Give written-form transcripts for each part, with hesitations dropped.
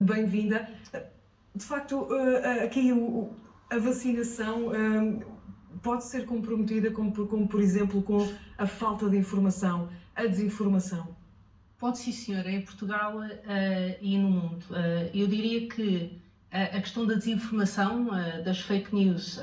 bem-vinda. De facto, aqui a vacinação pode ser comprometida como, por exemplo, com a falta de informação, a desinformação. Pode sim, senhora, em Portugal e no mundo. Eu diria que a questão da desinformação, das fake news,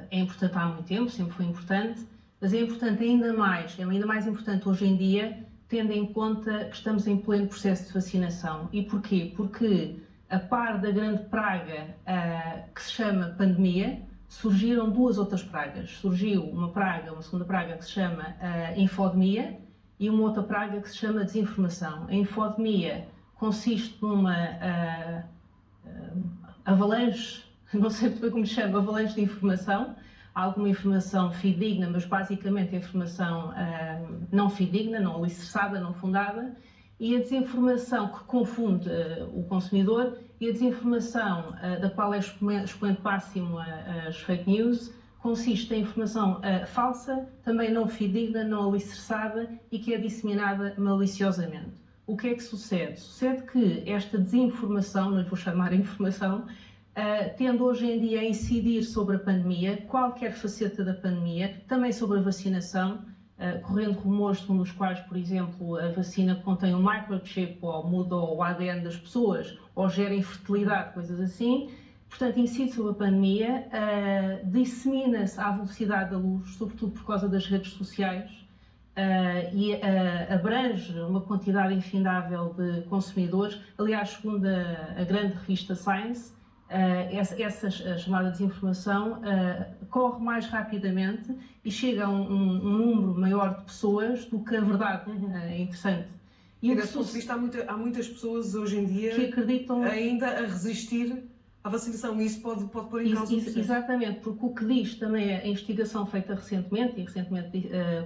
é importante há muito tempo, sempre foi importante, mas é importante ainda mais importante hoje em dia, tendo em conta que estamos em pleno processo de vacinação. E porquê? Porque, a par da grande praga que se chama pandemia, surgiram duas outras pragas. Surgiu uma segunda praga que se chama infodemia, e uma outra praga que se chama desinformação. A infodemia consiste numa avalanche, não sei muito bem como se chama, avalanche de informação. Há alguma informação fidedigna, mas basicamente a informação não fidedigna, não alicerçada, não fundada, e a desinformação que confunde o consumidor, e a desinformação da qual é expoente máximo as fake news, consiste em informação falsa, também não fidedigna, não alicerçada e que é disseminada maliciosamente. O que é que sucede? Sucede que esta desinformação, não lhe vou chamar informação, tende hoje em dia a incidir sobre a pandemia, qualquer faceta da pandemia, também sobre a vacinação, correndo rumores segundo os quais, por exemplo, a vacina contém um microchip ou muda o ADN das pessoas ou gera infertilidade, coisas assim. Portanto, incide sobre a pandemia, dissemina-se à velocidade da luz, sobretudo por causa das redes sociais, e abrange uma quantidade infindável de consumidores. Aliás, segundo a grande revista Science, essa chamada desinformação corre mais rapidamente e chega a um número maior de pessoas do que a verdade. É interessante. E desse ponto de vista, há muitas pessoas hoje em dia que acreditam ainda a resistir à vacinação, e isso pode pôr em causa o processo. Exatamente, porque o que diz também a investigação feita recentemente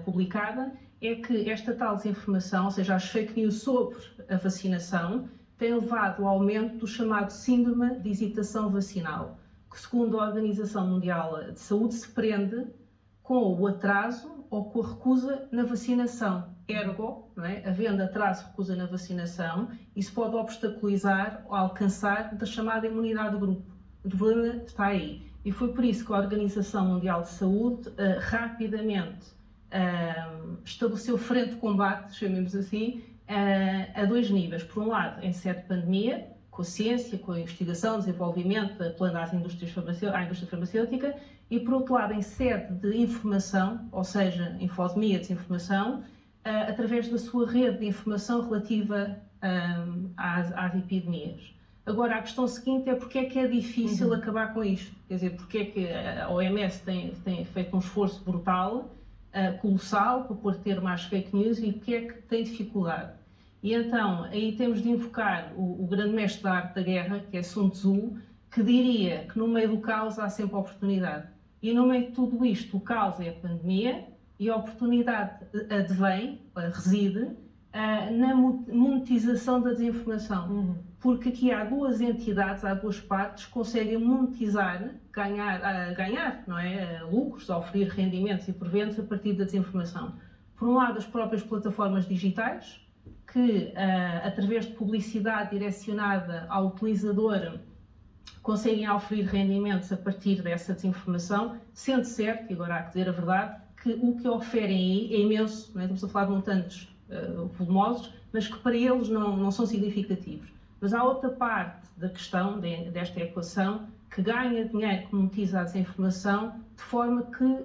publicada, é que esta tal desinformação, ou seja, as fake news sobre a vacinação, tem levado ao aumento do chamado síndrome de hesitação vacinal, que segundo a Organização Mundial de Saúde se prende com o atraso ou com a recusa na vacinação. Ergo, não é? Havendo atraso ou recusa na vacinação, isso pode obstaculizar o alcançar da chamada imunidade de grupo. O problema está aí. E foi por isso que a Organização Mundial de Saúde rapidamente estabeleceu frente de combate, chamemos assim, a dois níveis. Por um lado, em sede de pandemia, com a ciência, com a investigação, desenvolvimento, apelando à indústria farmacêutica, e por outro lado, em sede de informação, ou seja, infodemia, desinformação, através da sua rede de informação relativa às epidemias. Agora, a questão seguinte é porque é que é difícil acabar com isto. Quer dizer, porque é que a OMS tem feito um esforço brutal, colossal, para pôr termo às fake news, e porque é que tem dificuldade. E então, aí temos de invocar o grande mestre da arte da guerra, que é Sun Tzu, que diria que no meio do caos há sempre oportunidade. E no meio de tudo isto, o caos é a pandemia, e a oportunidade reside na monetização da desinformação. Porque aqui há duas entidades, há duas partes que conseguem monetizar, ganhar não é? Lucros, oferir rendimentos e proventos a partir da desinformação. Por um lado, as próprias plataformas digitais, que através de publicidade direcionada ao utilizador conseguem oferir rendimentos a partir dessa desinformação, sendo certo, e agora há que dizer a verdade, que o que oferem aí é imenso, não é? Estamos a falar de montantes volumosos, mas que para eles não são significativos. Mas há outra parte da questão, desta equação, que ganha dinheiro, que monetiza a desinformação, de forma que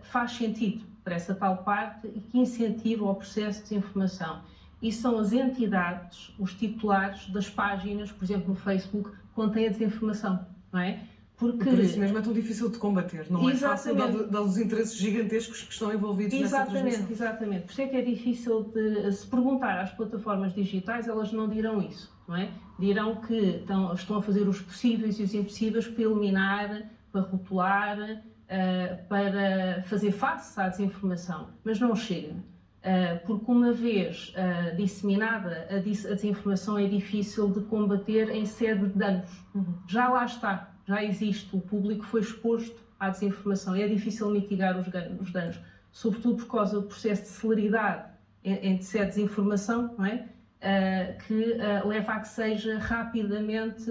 faz sentido para essa tal parte e que incentiva o processo de desinformação. E são as entidades, os titulares das páginas, por exemplo, no Facebook, que contêm a desinformação, não é? Porque por isso mesmo é tão difícil de combater, não é fácil, dados os interesses gigantescos que estão envolvidos nessa transmissão. Exatamente. Por isso é que é difícil de se perguntar às plataformas digitais, elas não dirão isso, não é? Dirão que estão a fazer os possíveis e os impossíveis para eliminar, para rotular, para fazer face à desinformação, mas não chega. Porque uma vez disseminada, a desinformação é difícil de combater em sede de danos. Já lá está. Já existe, o público foi exposto à desinformação e é difícil mitigar os danos, sobretudo por causa do processo de celeridade em sede de desinformação, não é? que leva a que seja rapidamente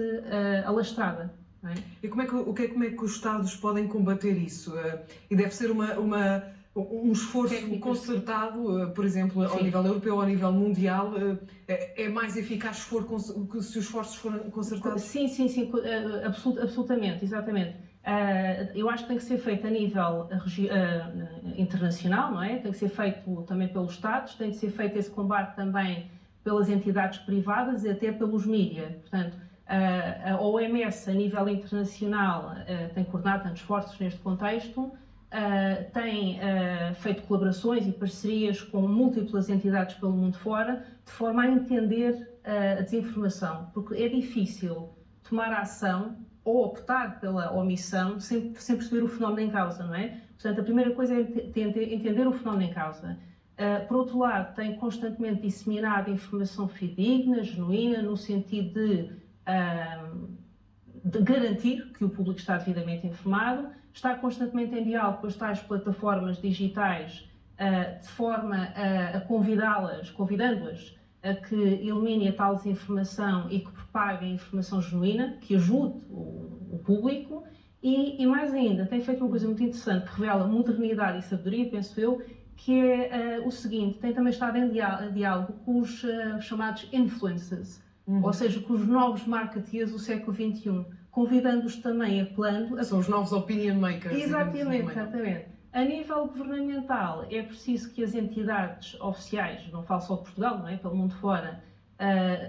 alastrada. Não é? E como é que os Estados podem combater isso? E deve ser um esforço concertado, por exemplo, ao nível europeu, ao nível mundial. É mais eficaz se os esforços forem concertados? Sim, absolutamente, exatamente. Eu acho que tem que ser feito a nível internacional, não é? Tem que ser feito também pelos Estados, tem que ser feito esse combate também pelas entidades privadas e até pelos mídias. Portanto, a OMS, a nível internacional, tem coordenado tantos esforços neste contexto, tem feito colaborações e parcerias com múltiplas entidades pelo mundo fora, de forma a entender a desinformação, porque é difícil tomar ação ou optar pela omissão sem perceber o fenómeno em causa, não é? Portanto, a primeira coisa é entender o fenómeno em causa. Por outro lado, tem constantemente disseminado informação fidedigna, genuína, no sentido de garantir que o público está devidamente informado, está constantemente em diálogo com as tais plataformas digitais, de forma a convidando-as a que eliminem a tal desinformação e que propaguem informação genuína, que ajude o público, e mais ainda, tem feito uma coisa muito interessante, que revela modernidade e sabedoria, penso eu, que é o seguinte: tem também estado em diálogo com os chamados influencers, ou seja, com os novos marketeers do século XXI, convidando-os também, apelando... São os novos opinion makers. Exatamente. A nível governamental, é preciso que as entidades oficiais, não falo só de Portugal, não é? Pelo mundo fora,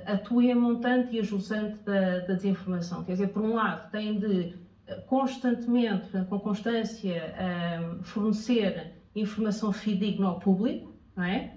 atuem a montante e a jusante da desinformação. Quer dizer, por um lado, têm de constantemente, com constância, fornecer informação fidedigna ao público, não é?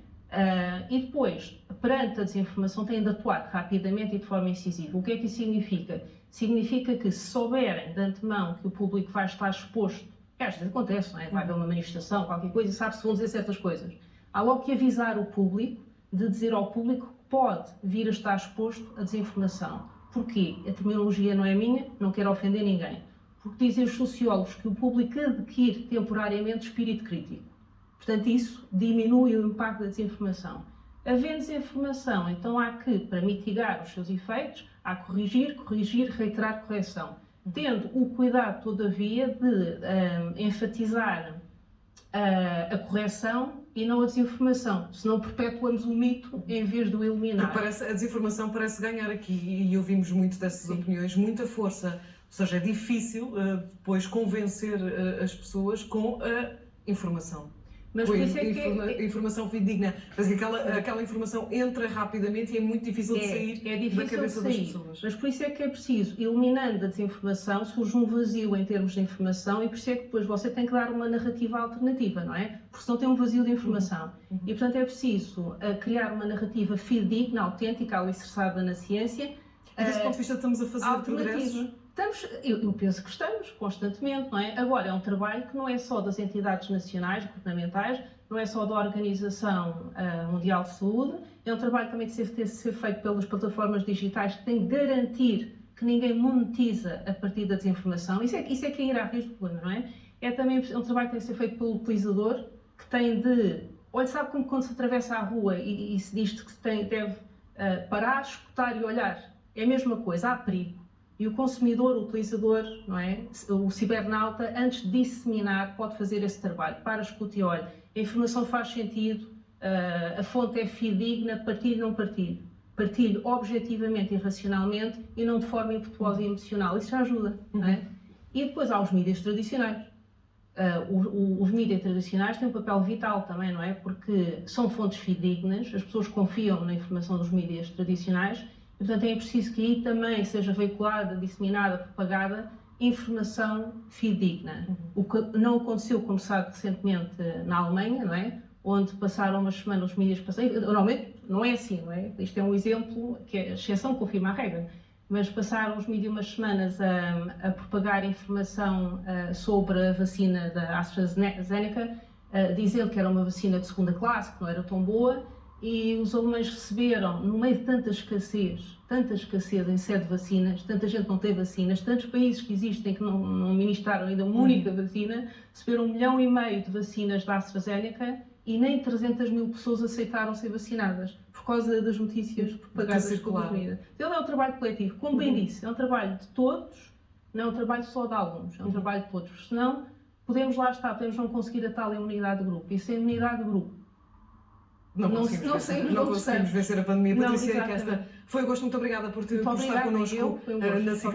E depois, perante a desinformação, têm de atuar rapidamente e de forma incisiva. O que é que isso significa? Significa que, se souberem de antemão que o público vai estar exposto, que às vezes acontece, não é? Vai haver uma manifestação, qualquer coisa, e sabe-se vão dizer certas coisas. Há logo que avisar o público, de dizer ao público que pode vir a estar exposto à desinformação. Porquê? A terminologia não é minha, não quero ofender ninguém. Porque dizem os sociólogos que o público adquire temporariamente espírito crítico. Portanto, isso diminui o impacto da desinformação. Havendo desinformação, então há que, para mitigar os seus efeitos, há que corrigir, reiterar correção. Tendo o cuidado, todavia, de enfatizar a correção e não a desinformação, senão perpetuamos o mito em vez de o eliminar. A desinformação parece ganhar aqui, e ouvimos muito dessas opiniões, muita força. Ou seja, é difícil depois convencer as pessoas com a informação. Mas por isso é que informação fidedigna. Mas aquela informação entra rapidamente e é muito difícil de sair da cabeça das pessoas. Mas por isso é que é preciso, eliminando a desinformação, surge um vazio em termos de informação, e por isso é que depois você tem que dar uma narrativa alternativa, não é? Porque senão tem um vazio de informação. E portanto é preciso criar uma narrativa fidedigna, autêntica, alicerçada na ciência. E desse ponto de vista estamos a fazer progressos? Eu penso que estamos, constantemente, não é? Agora, é um trabalho que não é só das entidades nacionais, governamentais, não é só da Organização Mundial de Saúde, é um trabalho também que deve ser feito pelas plataformas digitais, que têm de garantir que ninguém monetiza a partir da desinformação. Isso é que é ir à raiz do problema, não é? É também um trabalho que tem de ser feito pelo utilizador, que tem de... Olha, sabe como quando se atravessa a rua e se diz que deve parar, escutar e olhar? É a mesma coisa, há perigo. E o consumidor, o utilizador, não é? O cibernauta, antes de disseminar, pode fazer esse trabalho. Para, escuta e olha. A informação faz sentido, a fonte é fidedigna, partilhe, não partilhe. Partilhe objetivamente e racionalmente e não de forma impetuosa e emocional. Isso já ajuda, não é? E depois há os mídias tradicionais. Os mídias tradicionais têm um papel vital também, não é? Porque são fontes fidedignas, as pessoas confiam na informação dos mídias tradicionais. E, portanto, é preciso que aí também seja veiculada, disseminada, propagada informação fidedigna. O que não aconteceu, como sabe, recentemente na Alemanha, não é? Onde passaram umas semanas os mídias normalmente não é assim, não é? Isto é um exemplo que a exceção confirma a regra. Mas passaram os mídias umas semanas a propagar informação sobre a vacina da AstraZeneca, dizendo que era uma vacina de segunda classe, que não era tão boa. E os alemães receberam, no meio de tanta escassez em sede de vacinas, tanta gente não tem vacinas, tantos países que existem que não ministraram ainda uma única vacina, receberam 1,5 milhão de vacinas da AstraZeneca e nem 300 mil pessoas aceitaram ser vacinadas por causa das notícias propagadas pelas mídias. Ele é um trabalho coletivo, como bem disse, é um trabalho de todos, não é um trabalho só de alguns, é um trabalho de todos. Senão, podemos lá estar, podemos não conseguir a tal imunidade de grupo. E sem imunidade de grupo, não conseguimos vencer a pandemia. Patrícia, foi um gosto, muito obrigada por estar connosco na SIC